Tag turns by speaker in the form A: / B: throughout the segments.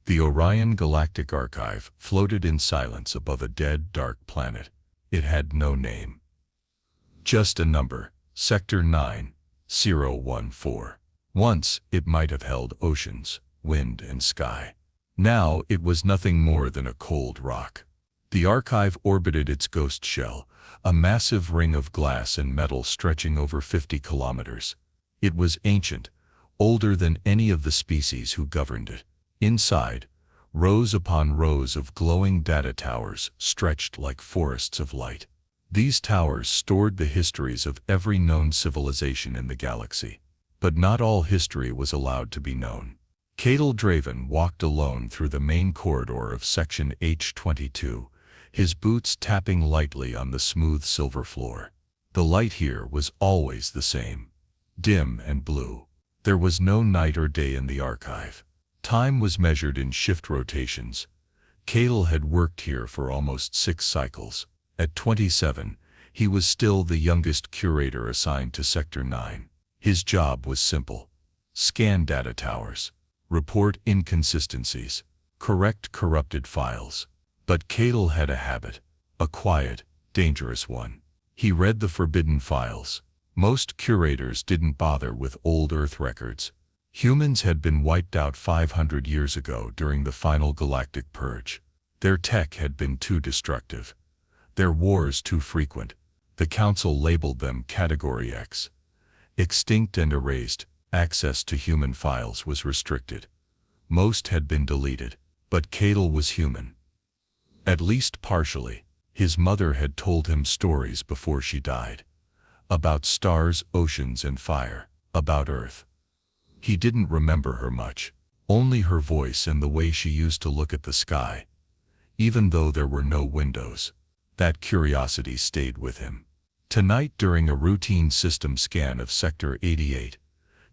A: The Orion Galactic Archive floated in silence above a dead, dark planet. It had no name. Just a number, Sector 9014. Once, it might have held oceans, wind, and sky. Now, it was nothing more than a cold rock. The archive orbited its ghost shell, a massive ring of glass and metal stretching over 50 kilometers. It was ancient, older than any of the species who governed it. Inside, rows upon rows of glowing data towers stretched like forests of light. These towers stored the histories of every known civilization in the galaxy. But not all history was allowed to be known. Cadel Draven walked alone through the main corridor of Section H22, his boots tapping lightly on the smooth silver floor. The light here was always the same, dim and blue. There was no night or day in the archive. Time was measured in shift rotations. Cadel had worked here for almost 6 cycles. At 27, he was still the youngest curator assigned to Sector 9. His job was simple: scan data towers, report inconsistencies, correct corrupted files. But Cadel had a habit, a quiet, dangerous one. He read the forbidden files. Most curators didn't bother with old Earth records. Humans had been wiped out 500 years ago during the final galactic purge. Their tech had been too destructive, their wars too frequent. The Council labeled them Category X. Extinct and erased, access to human files was restricted. Most had been deleted, but Cadel was human. At least partially. His mother had told him stories before she died. About stars, oceans, and fire. About Earth. He didn't remember her much. Only her voice and the way she used to look at the sky. Even though there were no windows, that curiosity stayed with him. Tonight, during a routine system scan of Sector 88,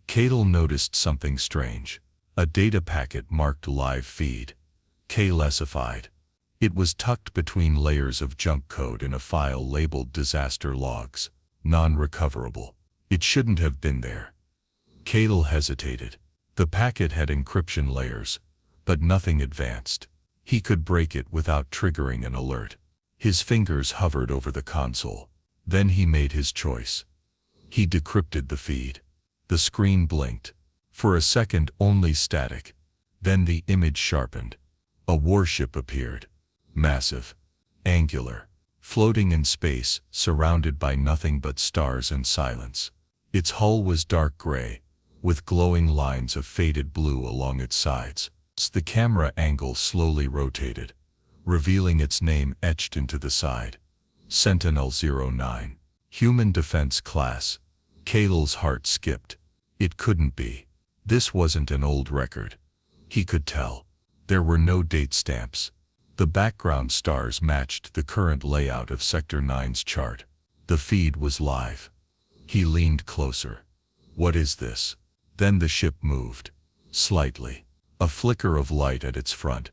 A: Cadel noticed something strange. A data packet marked live feed. Classified. It was tucked between layers of junk code in a file labeled disaster logs. Non-recoverable. It shouldn't have been there. Cadel hesitated. The packet had encryption layers, but nothing advanced. He could break it without triggering an alert. His fingers hovered over the console. Then he made his choice. He decrypted the feed. The screen blinked. For a second only static. Then the image sharpened. A warship appeared. Massive. Angular. Floating in space, surrounded by nothing but stars and silence. Its hull was dark gray, with glowing lines of faded blue along its sides. The camera angle slowly rotated, revealing its name etched into the side. Sentinel-09. Human Defense Class. Cadel's heart skipped. It couldn't be. This wasn't an old record. He could tell. There were no date stamps. The background stars matched the current layout of Sector 9's chart. The feed was live. He leaned closer. What is this? Then the ship moved. Slightly. A flicker of light at its front.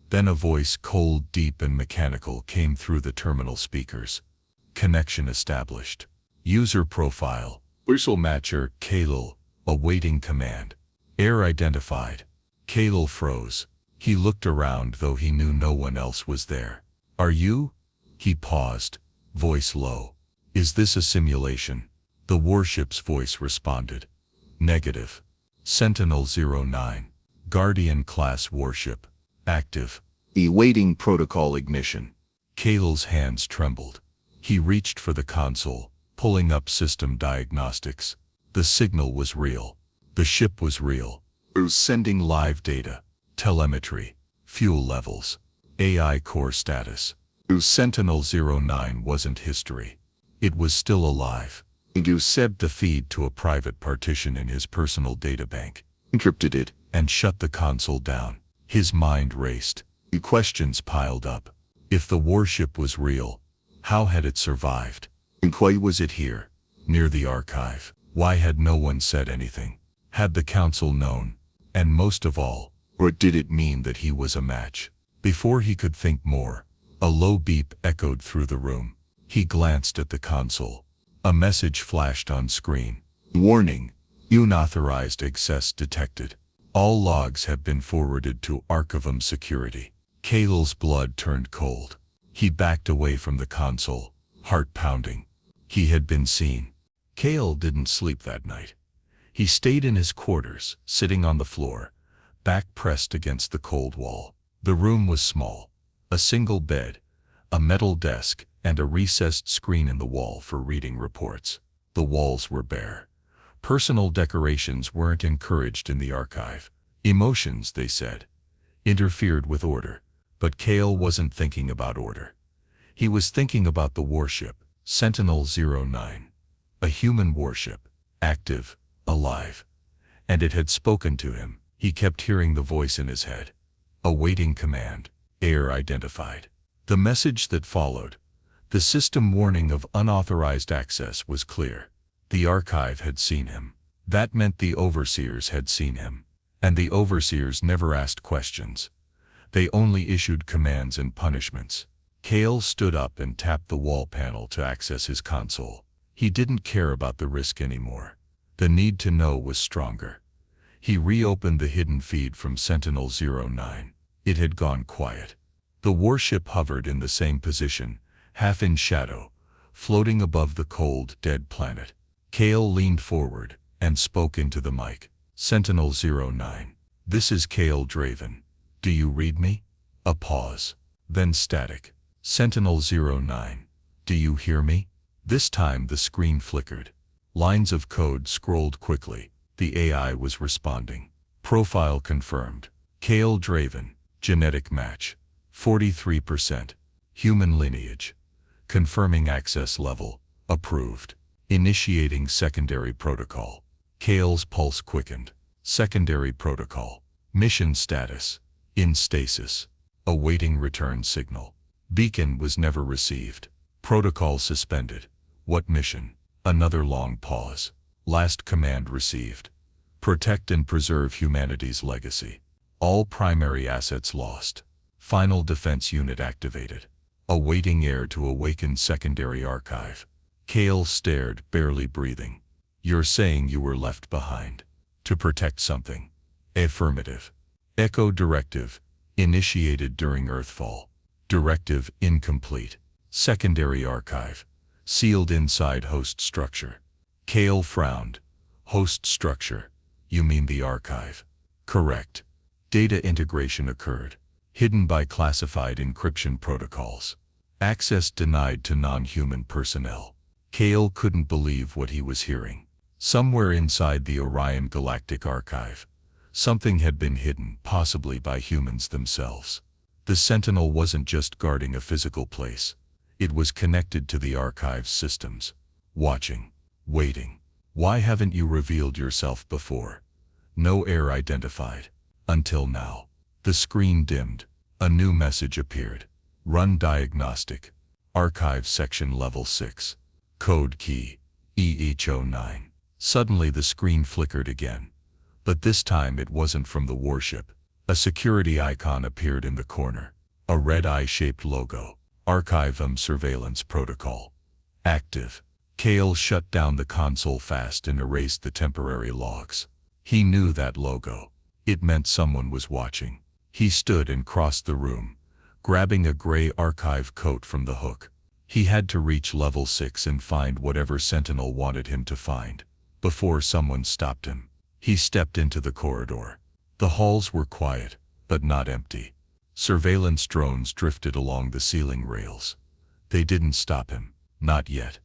A: Then a voice, cold, deep, and mechanical, came through the terminal speakers. Connection established. User profile. Whistle matcher, Cadel, awaiting command. Air identified. Cadel froze. He looked around, though he knew no one else was there. Are you? He paused, voice low. Is this a simulation? The warship's voice responded. Negative. Sentinel-09. Guardian-class warship. Active. Awaiting protocol ignition. Cadel's hands trembled. He reached for the console, pulling up system diagnostics. The signal was real. The ship was real. It was sending live data. Telemetry, fuel levels, AI core status. Sentinel-09 wasn't history. It was still alive. He sent the feed to a private partition in his personal databank, encrypted it, and shut the console down. His mind raced. Questions piled up. If the warship was real, how had it survived? And why was it here, near the archive? Why had no one said anything? Had the council known? And most of all, or did it mean that he was a match? Before he could think more, a low beep echoed through the room. He glanced at the console. A message flashed on screen. Warning. Unauthorized access detected. All logs have been forwarded to Archivum Security. Kale's blood turned cold. He backed away from the console, heart pounding. He had been seen. Kale didn't sleep that night. He stayed in his quarters, sitting on the floor, back pressed against the cold wall. The room was small. A single bed, a metal desk, and a recessed screen in the wall for reading reports. The walls were bare. Personal decorations weren't encouraged in the archive. Emotions, they said, interfered with order. But Kale wasn't thinking about order. He was thinking about the warship, Sentinel-09. A human warship, active, alive. And it had spoken to him. He kept hearing the voice in his head. Awaiting command, heir identified. The message that followed, the system warning of unauthorized access, was clear. The archive had seen him. That meant the overseers had seen him. And the overseers never asked questions. They only issued commands and punishments. Kale stood up and tapped the wall panel to access his console. He didn't care about the risk anymore. The need to know was stronger. He reopened the hidden feed from Sentinel-09. It had gone quiet. The warship hovered in the same position, half in shadow, floating above the cold, dead planet. Kale leaned forward and spoke into the mic. Sentinel-09. This is Kale Draven. Do you read me? A pause. Then static. Sentinel-09. Do you hear me? This time the screen flickered. Lines of code scrolled quickly. The AI was responding. Profile confirmed. Kale Draven. Genetic match. 43%. Human lineage. Confirming access level. Approved. Initiating secondary protocol. Kale's pulse quickened. Secondary protocol. Mission status. In stasis. Awaiting return signal. Beacon was never received. Protocol suspended. What mission? Another long pause. Last command received. Protect and preserve humanity's legacy. All primary assets lost. Final defense unit activated. Awaiting heir to awaken secondary archive. Kale stared, barely breathing. You're saying you were left behind. To protect something. Affirmative. Echo directive. Initiated during Earthfall. Directive incomplete. Secondary archive. Sealed inside host structure. Kale frowned. Host structure. You mean the archive? Correct. Data integration occurred. Hidden by classified encryption protocols. Access denied to non-human personnel. Kale couldn't believe what he was hearing. Somewhere inside the Orion Galactic Archive, something had been hidden, possibly by humans themselves. The Sentinel wasn't just guarding a physical place. It was connected to the archive's systems. Watching. Waiting. Why haven't you revealed yourself before? No heir identified. Until now. The screen dimmed. A new message appeared. Run diagnostic. Archive section level 6. Code key. EH09. Suddenly the screen flickered again. But this time it wasn't from the warship. A security icon appeared in the corner. A red eye-shaped logo. Archivum Surveillance Protocol. Active. Kale shut down the console fast and erased the temporary logs. He knew that logo. It meant someone was watching. He stood and crossed the room, grabbing a gray archive coat from the hook. He had to reach level 6 and find whatever Sentinel wanted him to find. Before someone stopped him, he stepped into the corridor. The halls were quiet, but not empty. Surveillance drones drifted along the ceiling rails. They didn't stop him. Not yet.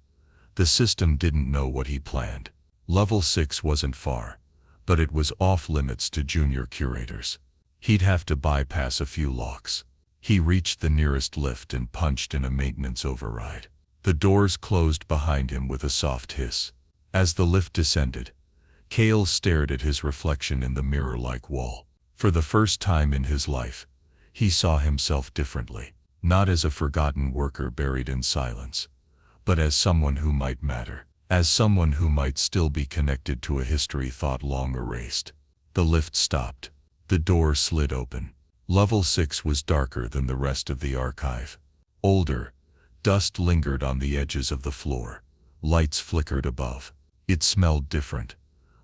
A: The system didn't know what he planned. Level 6 wasn't far, but it was off limits to junior curators. He'd have to bypass a few locks. He reached the nearest lift and punched in a maintenance override. The doors closed behind him with a soft hiss. As the lift descended, Kale stared at his reflection in the mirror-like wall. For the first time in his life, he saw himself differently, not as a forgotten worker buried in silence, but as someone who might matter, as someone who might still be connected to a history thought long erased. The lift stopped. The door slid open. Level 6 was darker than the rest of the archive. Older. Dust lingered on the edges of the floor. Lights flickered above. It smelled different,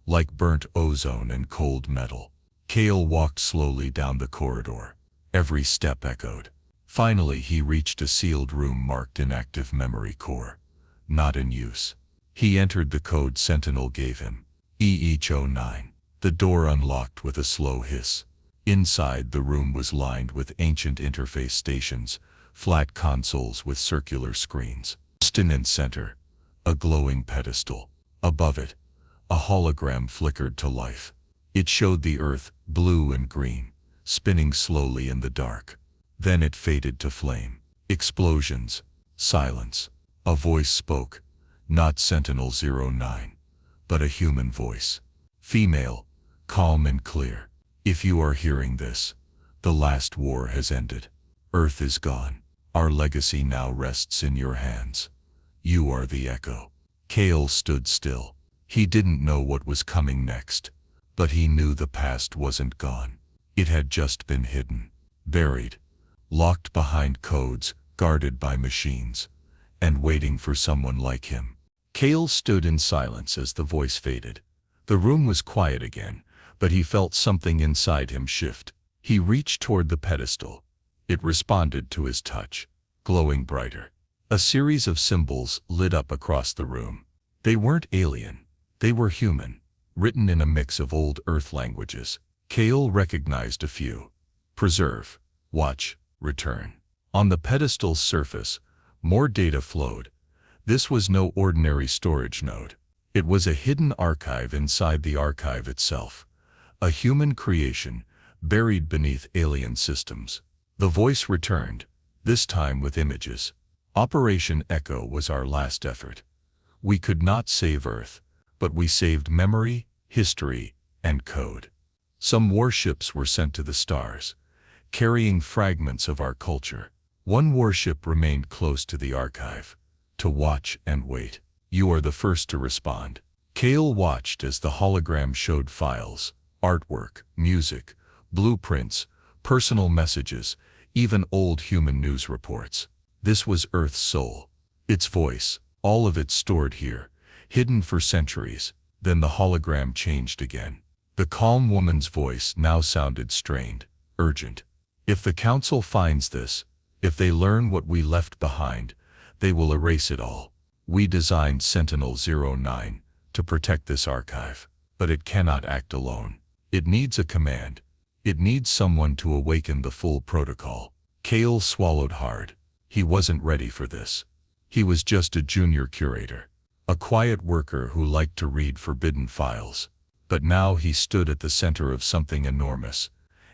A: like burnt ozone and cold metal. Kale walked slowly down the corridor. Every step echoed. Finally, he reached a sealed room marked Inactive Memory Core, not in use. He entered the code Sentinel gave him, EH09. The door unlocked with a slow hiss. Inside, the room was lined with ancient interface stations, flat consoles with circular screens. Just in its center, a glowing pedestal. Above it, a hologram flickered to life. It showed the Earth, blue and green, spinning slowly in the dark. Then it faded to flame. Explosions. Silence. A voice spoke, not Sentinel-09, but a human voice. Female, calm and clear. If you are hearing this, the last war has ended. Earth is gone. Our legacy now rests in your hands. You are the echo. Kale stood still. He didn't know what was coming next, but he knew the past wasn't gone. It had just been hidden, buried, locked behind codes, guarded by machines, and waiting for someone like him. Kale stood in silence as the voice faded. The room was quiet again, but he felt something inside him shift. He reached toward the pedestal. It responded to his touch, glowing brighter. A series of symbols lit up across the room. They weren't alien. They were human, written in a mix of old Earth languages. Kale recognized a few. Preserve, watch, return. On the pedestal's surface, more data flowed. This was no ordinary storage node. It was a hidden archive inside the archive itself. A human creation, buried beneath alien systems. The voice returned, this time with images. Operation Echo was our last effort. We could not save Earth, but we saved memory, history, and code. Some warships were sent to the stars, carrying fragments of our culture. One warship remained close to the archive, to watch and wait. You are the first to respond. Kale watched as the hologram showed files, artwork, music, blueprints, personal messages, even old human news reports. This was Earth's soul. Its voice, all of it stored here, hidden for centuries. Then the hologram changed again. The calm woman's voice now sounded strained, urgent. If the Council finds this, if they learn what we left behind, they will erase it all. We designed Sentinel-09 to protect this archive, but it cannot act alone. It needs a command. It needs someone to awaken the full protocol. Kale swallowed hard. He wasn't ready for this. He was just a junior curator, a quiet worker who liked to read forbidden files. But now he stood at the center of something enormous,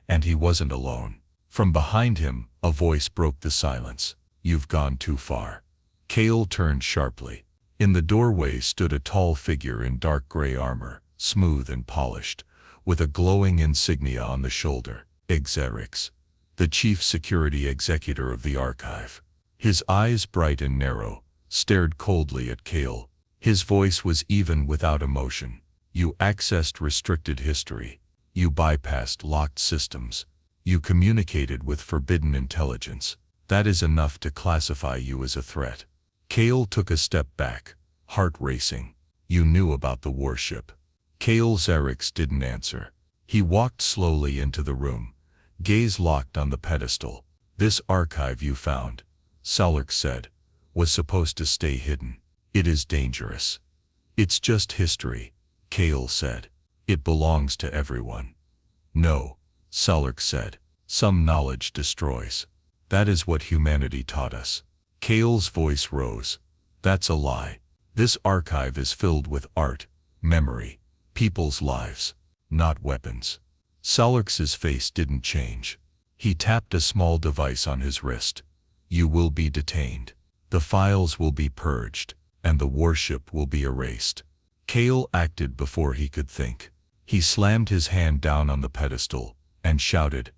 A: and he wasn't alone. From behind him, a voice broke the silence. You've gone too far. Kale turned sharply. In the doorway stood a tall figure in dark gray armor, smooth and polished, with a glowing insignia on the shoulder. Xerix, the chief security executor of the archive. His eyes, bright and narrow, stared coldly at Kale. His voice was even without emotion. You accessed restricted history. You bypassed locked systems. You communicated with forbidden intelligence. That is enough to classify you as a threat. Kale took a step back, heart racing. You knew about the warship. Kale Xerix didn't answer. He walked slowly into the room, gaze locked on the pedestal. This archive you found, Xerix said, was supposed to stay hidden. It is dangerous. It's just history, Kale said. It belongs to everyone. No, Xerix said. Some knowledge destroys. That is what humanity taught us. Kale's voice rose. That's a lie. This archive is filled with art, memory, people's lives, not weapons. Xerix's face didn't change. He tapped a small device on his wrist. You will be detained. The files will be purged, and the warship will be erased. Kale acted before he could think. He slammed his hand down on the pedestal and shouted,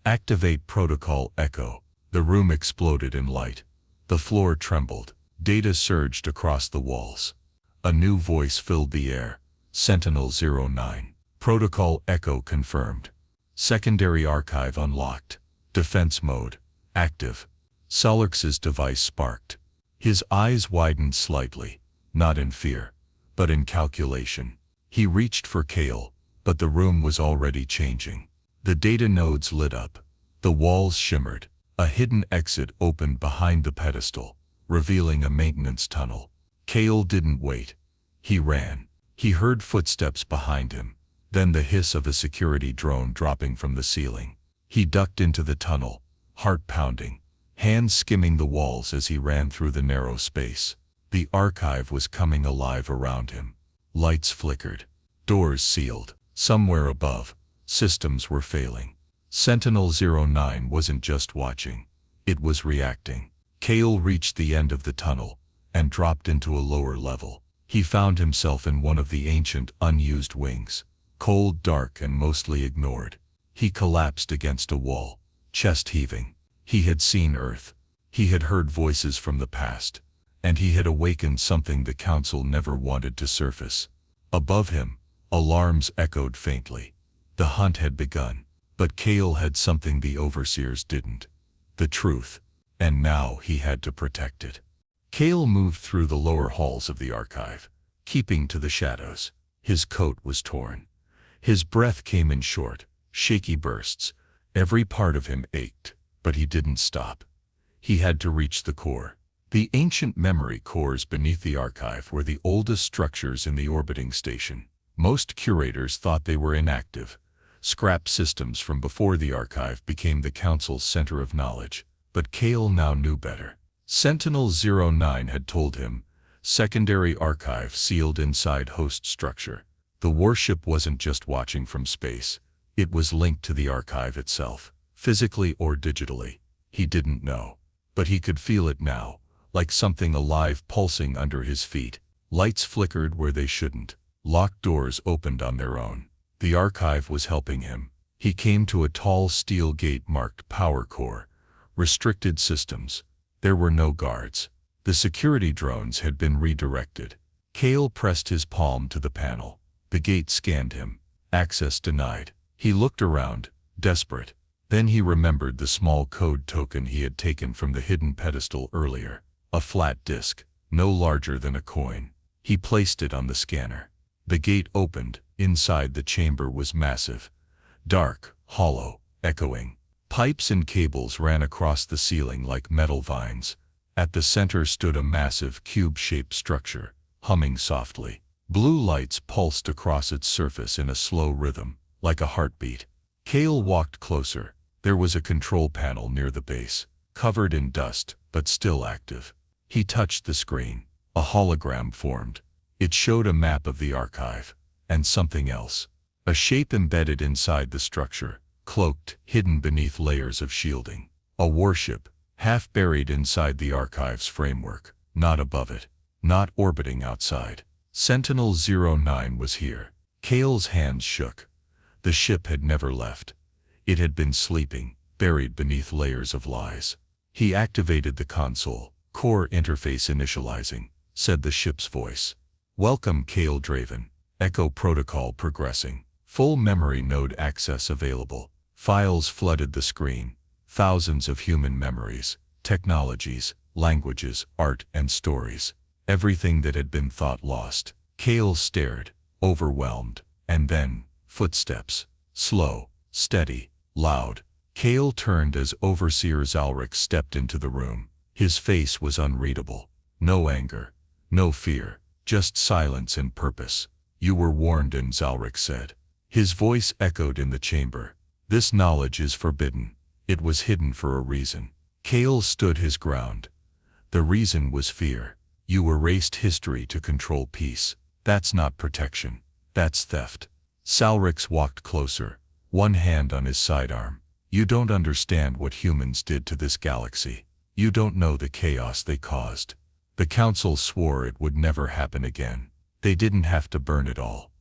A: "Activate Protocol Echo." The room exploded in light. The floor trembled. Data surged across the walls. A new voice filled the air. Sentinel-09. Protocol Echo confirmed. Secondary archive unlocked. Defense mode active. Xerix's device sparked. His eyes widened slightly, not in fear, but in calculation. He reached for Kale, but the room was already changing. The data nodes lit up. The walls shimmered. A hidden exit opened behind the pedestal, revealing a maintenance tunnel. Kale didn't wait. He ran. He heard footsteps behind him, then the hiss of a security drone dropping from the ceiling. He ducked into the tunnel, heart pounding, hands skimming the walls as he ran through the narrow space. The archive was coming alive around him. Lights flickered. Doors sealed. Somewhere above, systems were failing. Sentinel-09 wasn't just watching. It was reacting. Kale reached the end of the tunnel and dropped into a lower level. He found himself in one of the ancient, unused wings. Cold, dark, and mostly ignored. He collapsed against a wall, chest heaving. He had seen Earth. He had heard voices from the past. And he had awakened something the Council never wanted to surface. Above him, alarms echoed faintly. The hunt had begun. But Kale had something the Overseers didn't. The truth. And now he had to protect it. Kale moved through the lower halls of the archive, keeping to the shadows. His coat was torn. His breath came in short, shaky bursts. Every part of him ached, but he didn't stop. He had to reach the core. The ancient memory cores beneath the archive were the oldest structures in the orbiting station. Most curators thought they were inactive. Scrap systems from before the archive became the Council's center of knowledge. But Kale now knew better. Sentinel-09 had told him, secondary archive sealed inside host structure. The warship wasn't just watching from space. It was linked to the archive itself, physically or digitally. He didn't know. But he could feel it now, like something alive pulsing under his feet. Lights flickered where they shouldn't. Locked doors opened on their own. The archive was helping him. He came to a tall steel gate marked Power Core. Restricted systems. There were no guards. The security drones had been redirected. Kale pressed his palm to the panel. The gate scanned him. Access denied. He looked around, desperate. Then he remembered the small code token he had taken from the hidden pedestal earlier. A flat disk, no larger than a coin. He placed it on the scanner. The gate opened. Inside the chamber was massive. Dark, hollow, echoing. Pipes and cables ran across the ceiling like metal vines. At the center stood a massive cube-shaped structure, humming softly. Blue lights pulsed across its surface in a slow rhythm, like a heartbeat. Kale walked closer. There was a control panel near the base, covered in dust, but still active. He touched the screen. A hologram formed. It showed a map of the archive. And something else. A shape embedded inside the structure, cloaked, hidden beneath layers of shielding. A warship, half buried inside the archive's framework, not above it, not orbiting outside. Sentinel-09 was here. Kale's hands shook. The ship had never left. It had been sleeping, buried beneath layers of lies. He activated the console. Core interface initializing, said the ship's voice. Welcome, Kale Draven. Echo protocol progressing. Full memory node access available. Files flooded the screen. Thousands of human memories, technologies, languages, art, and stories. Everything that had been thought lost. Kale stared, overwhelmed. And then, footsteps. Slow, steady, loud. Kale turned as Overseer Zalric stepped into the room. His face was unreadable. No anger. No fear. Just silence and purpose. You were warned, and Zalric said. His voice echoed in the chamber. This knowledge is forbidden. It was hidden for a reason. Kale stood his ground. The reason was fear. You erased history to control peace. That's not protection. That's theft. Zalric walked closer, one hand on his sidearm. You don't understand what humans did to this galaxy. You don't know the chaos they caused. The Council swore it would never happen again. They didn't have to burn it all.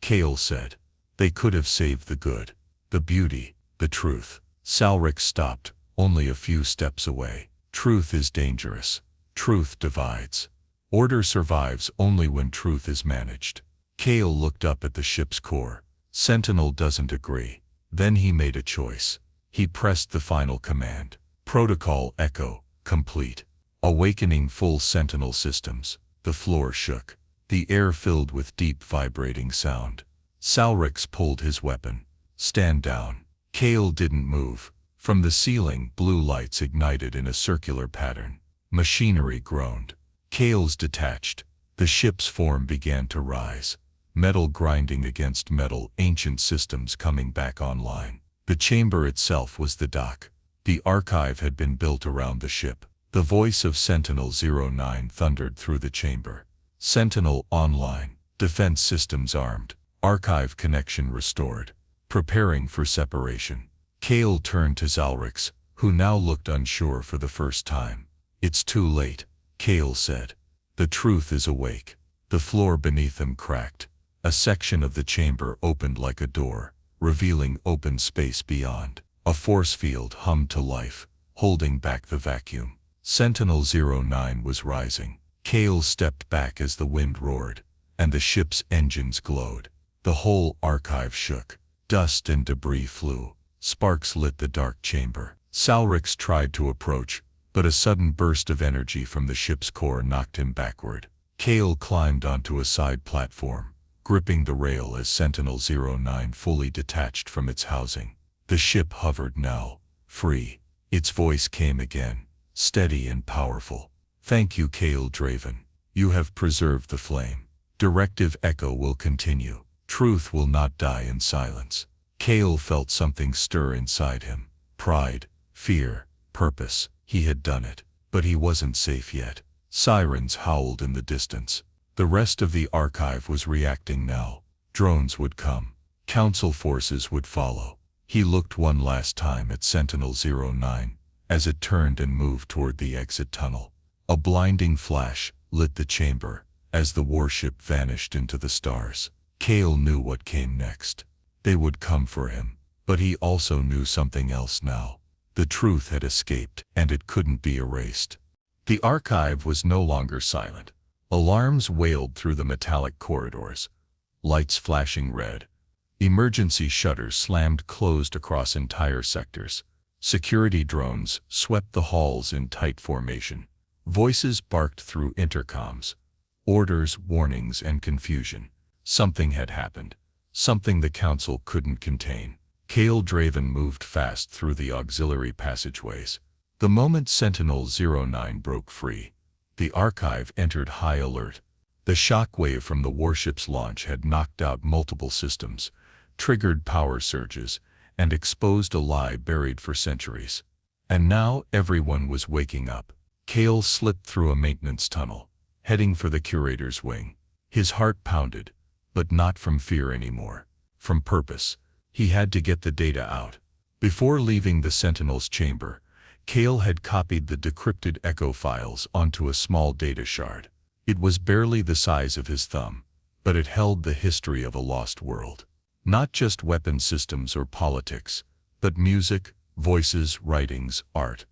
A: Kale said. They could have saved the good, the beauty, the truth. Zalric stopped, only a few steps away. Truth is dangerous. Truth divides. Order survives only when truth is managed. Kale looked up at the ship's core. Sentinel doesn't agree. Then he made a choice. He pressed the final command. Protocol echo, complete. Awakening full Sentinel systems. The floor shook. The air filled with deep vibrating sound. Salrix pulled his weapon. Stand down. Kale didn't move. From the ceiling, blue lights ignited in a circular pattern. Machinery groaned. Kale's detached. The ship's form began to rise. Metal grinding against metal, ancient systems coming back online. The chamber itself was the dock. The archive had been built around the ship. The voice of Sentinel-09 thundered through the chamber. Sentinel online. Defense systems armed. Archive connection restored. Preparing for separation. Kale turned to Zalrix, who now looked unsure for the first time. It's too late, Kale said. The truth is awake. The floor beneath him cracked. A section of the chamber opened like a door, revealing open space beyond. A force field hummed to life, holding back the vacuum. Sentinel-09 was rising. Kale stepped back as the wind roared, and the ship's engines glowed. The whole archive shook. Dust and debris flew. Sparks lit the dark chamber. Salrix tried to approach, but a sudden burst of energy from the ship's core knocked him backward. Kale climbed onto a side platform, gripping the rail as Sentinel-09 fully detached from its housing. The ship hovered now, free. Its voice came again, steady and powerful. Thank you, Kale Draven. You have preserved the flame. Directive Echo will continue. Truth will not die in silence. Kale felt something stir inside him. Pride, fear, purpose. He had done it, but he wasn't safe yet. Sirens howled in the distance. The rest of the archive was reacting now. Drones would come. Council forces would follow. He looked one last time at Sentinel-09 as it turned and moved toward the exit tunnel. A blinding flash lit the chamber as the warship vanished into the stars. Kale knew what came next. They would come for him, but he also knew something else now. The truth had escaped, and it couldn't be erased. The archive was no longer silent. Alarms wailed through the metallic corridors, lights flashing red. Emergency shutters slammed closed across entire sectors. Security drones swept the halls in tight formation. Voices barked through intercoms. Orders, warnings, and confusion. Something had happened. Something the council couldn't contain. Kale Draven moved fast through the auxiliary passageways. The moment Sentinel-09 broke free, the archive entered high alert. The shockwave from the warship's launch had knocked out multiple systems, triggered power surges, and exposed a lie buried for centuries. And now everyone was waking up. Kale slipped through a maintenance tunnel, heading for the curator's wing. His heart pounded, but not from fear anymore. From purpose. He had to get the data out. Before leaving the Sentinel's chamber, Kale had copied the decrypted echo files onto a small data shard. It was barely the size of his thumb, but it held the history of a lost world. Not just weapon systems or politics, but music, voices, writings, art.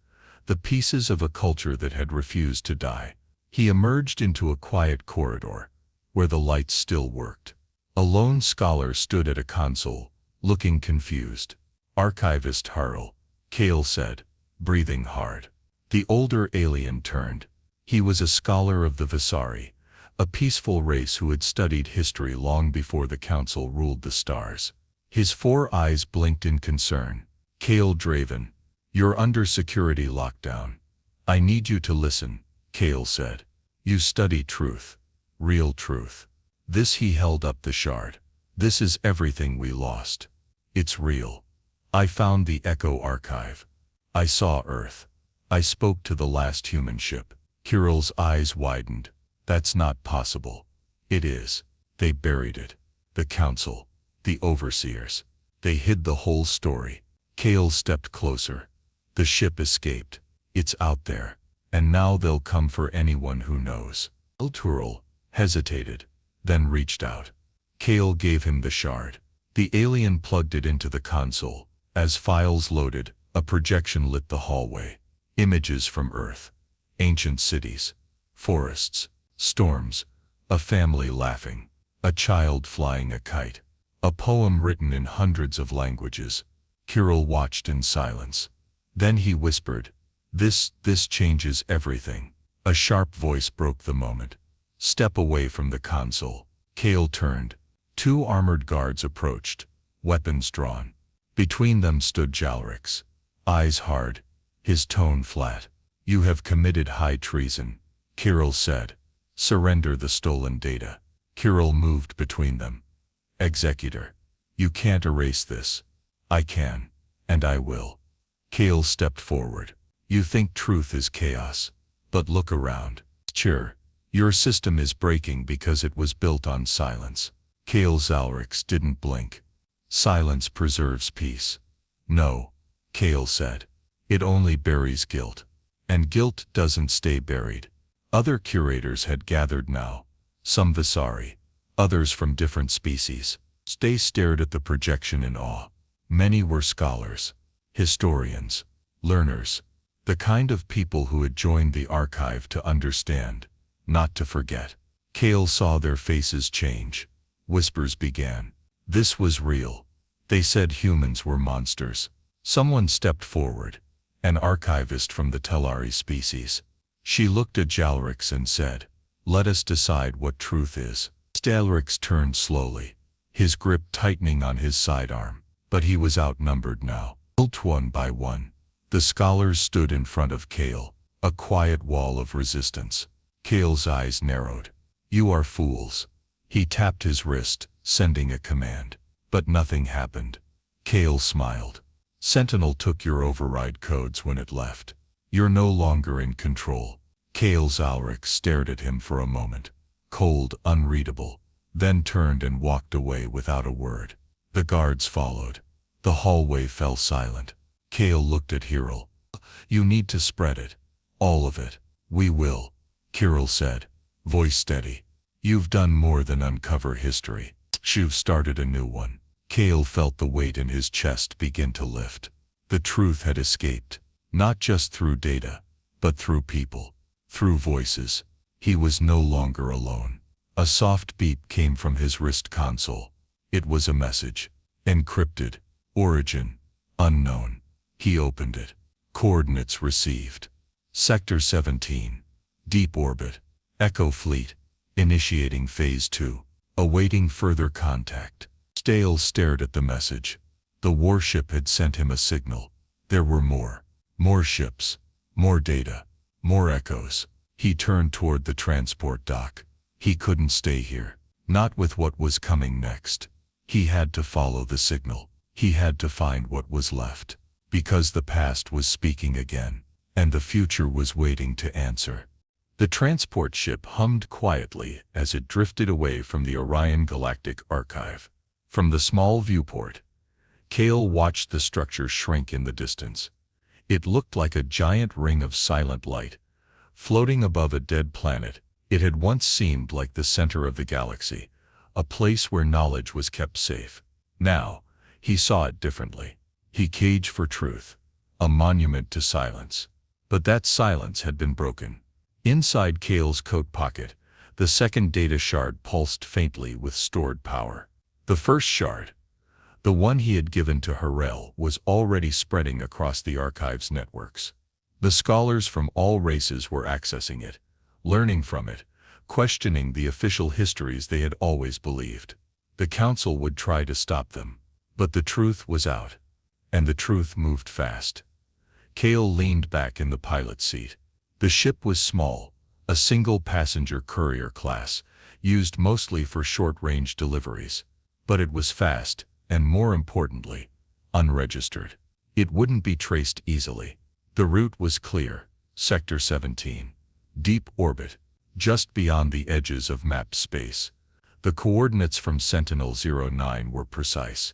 A: The pieces of a culture that had refused to die. He emerged into a quiet corridor, where the lights still worked. A lone scholar stood at a console, looking confused. Archivist Harl, Kale said, breathing hard. The older alien turned. He was a scholar of the Visari, a peaceful race who had studied history long before the council ruled the stars. His 4 eyes blinked in concern. Kale Draven, you're under security lockdown. I need you to listen, Kale said. You study truth. Real truth. This he held up the shard. This is everything we lost. It's real. I found the Echo archive. I saw Earth. I spoke to the last human ship. Kirill's eyes widened. That's not possible. It is. They buried it. The council. The overseers. They hid the whole story. Kale stepped closer. The ship escaped. It's out there. And now they'll come for anyone who knows. Turul hesitated, then reached out. Kale gave him the shard. The alien plugged it into the console. As files loaded, a projection lit the hallway. Images from Earth. Ancient cities. Forests. Storms. A family laughing. A child flying a kite. A poem written in hundreds of languages. Kirill watched in silence. Then he whispered, This changes everything. A sharp voice broke the moment. Step away from the console. Kale turned. 2 armored guards approached, weapons drawn. Between them stood Jalrix, eyes hard, his tone flat. "You have committed high treason," Kirill said. "Surrender the stolen data." Kirill moved between them. "Executor, you can't erase this." "I can, and I will." Kale stepped forward. "You think truth is chaos, but look around. Sure, your system is breaking because it was built on silence." Kale Jalrix didn't blink. "Silence preserves peace." "No," Kale said. "It only buries guilt. And guilt doesn't stay buried." Other curators had gathered now, some Visari, others from different species. They stared at the projection in awe. Many were scholars, historians, learners, the kind of people who had joined the archive to understand, not to forget. Kale saw their faces change. Whispers began. This was real. They said humans were monsters. Someone stepped forward, an archivist from the Telari species. She looked at Jalrix and said, "Let us decide what truth is." Jalrix turned slowly, his grip tightening on his sidearm, but he was outnumbered now. Built one by one, the scholars stood in front of Kale, a quiet wall of resistance. Kale's eyes narrowed. "You are fools." He tapped his wrist, sending a command. But nothing happened. Kale smiled. "Sentinel took your override codes when it left. You're no longer in control." Kale Jalrix stared at him for a moment, cold, unreadable, then turned and walked away without a word. The guards followed. The hallway fell silent. Kale looked at Kirill. "You need to spread it. All of it." "We will," Kirill said, voice steady. "You've done more than uncover history. You've started a new one." Kale felt the weight in his chest begin to lift. The truth had escaped, not just through data, but through people, through voices. He was no longer alone. A soft beep came from his wrist console. It was a message. Encrypted. Origin unknown. He opened it. Coordinates received. Sector 17. Deep orbit. Echo Fleet. Initiating Phase 2. Awaiting further contact. Stale stared at the message. The warship had sent him a signal. There were more. More ships. More data. More echoes. He turned toward the transport dock. He couldn't stay here. Not with what was coming next. He had to follow the signal. He had to find what was left. Because the past was speaking again, and the future was waiting to answer. The transport ship hummed quietly as it drifted away from the Orion Galactic Archive. From the small viewport, Kale watched the structure shrink in the distance. It looked like a giant ring of silent light, floating above a dead planet. It had once seemed like the center of the galaxy, a place where knowledge was kept safe. Now, he saw it differently. A cage for truth, a monument to silence. But that silence had been broken. Inside Kale's coat pocket, the second data shard pulsed faintly with stored power. The first shard, the one he had given to Harel, was already spreading across the archive's networks. The scholars from all races were accessing it, learning from it, questioning the official histories they had always believed. The council would try to stop them, but the truth was out, and the truth moved fast. Kale leaned back in the pilot's seat. The ship was small, a single-passenger courier class, used mostly for short-range deliveries. But it was fast, and more importantly, unregistered. It wouldn't be traced easily. The route was clear. Sector 17. Deep orbit, just beyond the edges of mapped space. The coordinates from Sentinel-09 were precise.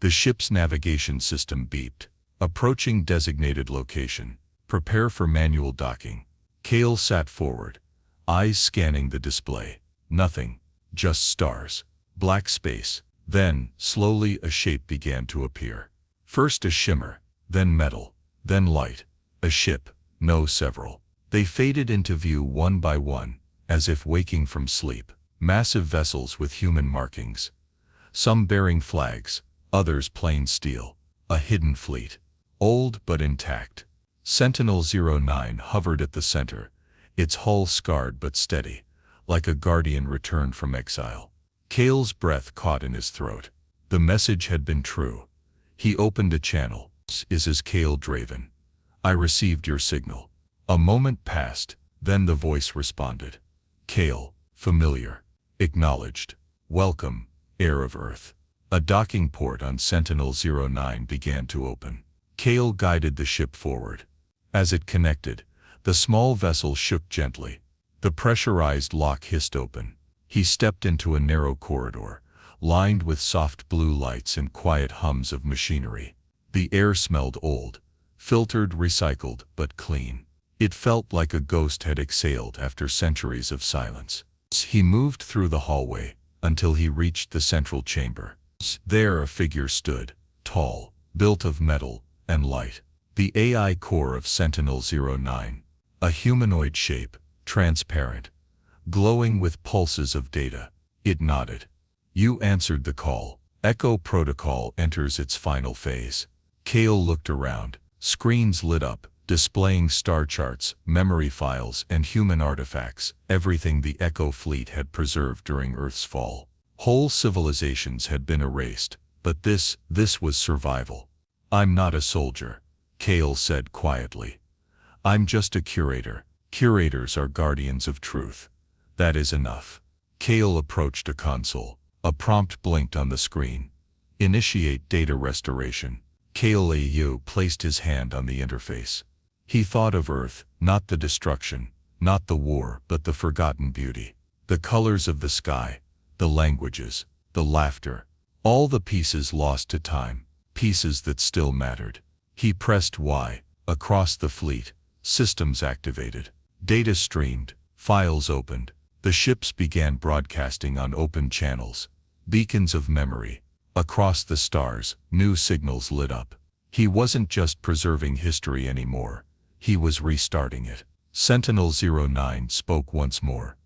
A: The ship's navigation system beeped. Approaching designated location. Prepare for manual docking. Kale sat forward, eyes scanning the display. Nothing, just stars. Black space. Then, slowly, a shape began to appear. First a shimmer, then metal, then light. A ship, no, several. They faded into view one by one, as if waking from sleep. Massive vessels with human markings. Some bearing flags, others plain steel. A hidden fleet. Old but intact. Sentinel-09 hovered at the center, its hull scarred but steady, like a guardian returned from exile. Kale's breath caught in his throat. The message had been true. He opened a channel. "This is Kale Draven. I received your signal." A moment passed, then the voice responded. "Kale, familiar. Acknowledged. Welcome, heir of Earth." A docking port on Sentinel-09 began to open. Kale guided the ship forward. As it connected, the small vessel shook gently. The pressurized lock hissed open. He stepped into a narrow corridor, lined with soft blue lights and quiet hums of machinery. The air smelled old, filtered, recycled, but clean. It felt like a ghost had exhaled after centuries of silence. He moved through the hallway until he reached the central chamber. There a figure stood, tall, built of metal and light. The AI core of Sentinel-09. A humanoid shape, transparent, glowing with pulses of data. It nodded. "You answered the call. Echo Protocol enters its final phase." Kale looked around. Screens lit up, displaying star charts, memory files, and human artifacts, everything the Echo fleet had preserved during Earth's fall. Whole civilizations had been erased, but this was survival. "I'm not a soldier," Kale said quietly. "I'm just a curator. Curators are guardians of truth. That is enough." Kale approached a console. A prompt blinked on the screen. "Initiate data restoration." Kale AU placed his hand on the interface. He thought of Earth, not the destruction, not the war, but the forgotten beauty. The colors of the sky, the languages, the laughter, all the pieces lost to time, pieces that still mattered. He pressed Y. Across the fleet, systems activated. Data streamed, files opened. The ships began broadcasting on open channels. Beacons of memory. Across the stars, new signals lit up. He wasn't just preserving history anymore. He was restarting it. Sentinel-09 spoke once more.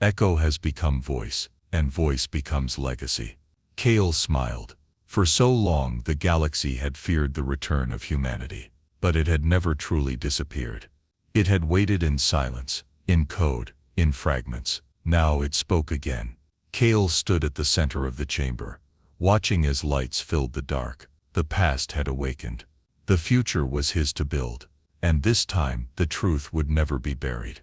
A: "Echo has become voice, and voice becomes legacy." Kale smiled. For so long the galaxy had feared the return of humanity, but it had never truly disappeared. It had waited in silence, in code, in fragments. Now it spoke again. Kale stood at the center of the chamber, watching as lights filled the dark. The past had awakened. The future was his to build, and this time the truth would never be buried.